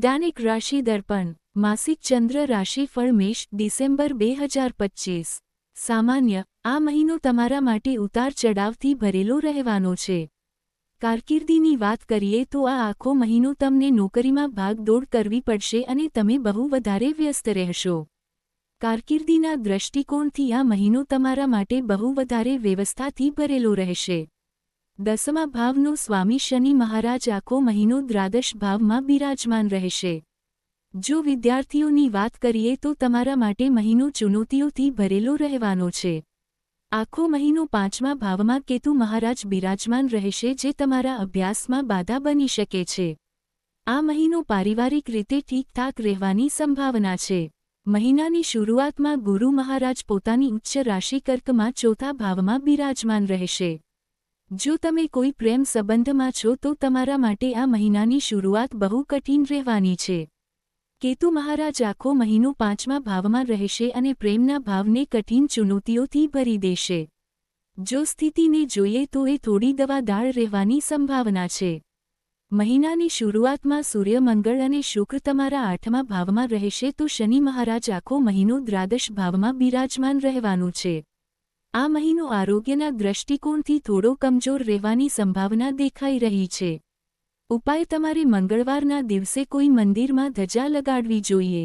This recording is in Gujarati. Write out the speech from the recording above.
વૈજ્ઞાનિક રાશિ દર્પણ માસિક ચંદ્ર રાશિફળ મેષ ડિસેમ્બર 2025 સામાન્ય આ મહિનો તમારા માટે ઉતાર ચઢાવથી ભરેલો રહેવાનો છે। કારકિર્દીની વાત કરીએ તો આ આખો મહિનો તમને નોકરીમાં ભાગદોડ કરવી પડશે અને તમે બહુ વધારે વ્યસ્ત રહેશો। કારકિર્દીના દૃષ્ટિકોણથી આ મહિનો તમારા માટે બહુ વધારે વ્યવસ્થાથી ભરેલો રહેશે। દસમા ભાવનો સ્વામી શનિ મહારાજ આખો મહિનો દ્વાદશ ભાવમાં બિરાજમાન રહેશે। જો વિદ્યાર્થીઓની વાત કરીએ તો તમારા માટે મહિનો ચુનૌતીઓથી ભરેલો રહેવાનો છે। આખો મહિનો પાંચમા ભાવમાં કેતુ મહારાજ બિરાજમાન રહેશે જે તમારા અભ્યાસમાં બાધા બની શકે છે। આ મહિનો પારિવારિક રીતે ઠીકઠાક રહેવાની સંભાવના છે। મહિનાની શરૂઆતમાં ગુરુ મહારાજ પોતાની ઉચ્ચ રાશિ કર્કમાં ચોથા ભાવમાં બિરાજમાન રહેશે। જો તમે કોઈ પ્રેમ સંબંધમાં છો તો તમારા માટે આ મહિનાની શરૂઆત બહુ કઠિન રહેવાની છે। કેતુ મહારાજ આખો મહિનો પાંચમા ભાવમાં રહેશે અને પ્રેમના ભાવને કઠિન ચુનૌતીઓથી ભરી દેશે। જો સ્થિતિને જોઈએ તો એ થોડી દવાદાર રહેવાની સંભાવના છે। મહિનાની શરૂઆતમાં સૂર્ય મંગળ અને શુક્ર તમારા આઠમા ભાવમાં રહેશે તો શનિ મહારાજ આખો મહિનો દ્વાદશ ભાવમાં બિરાજમાન રહેવાનું છે। આ મહિનો આરોગ્યના દૃષ્ટિકોણથી થોડો કમજોર રહેવાની સંભાવના દેખાઈ રહી છે। ઉપાય તમારે મંગળવારના દિવસે કોઈ મંદિરમાં ધજા લગાડવી જોઈએ।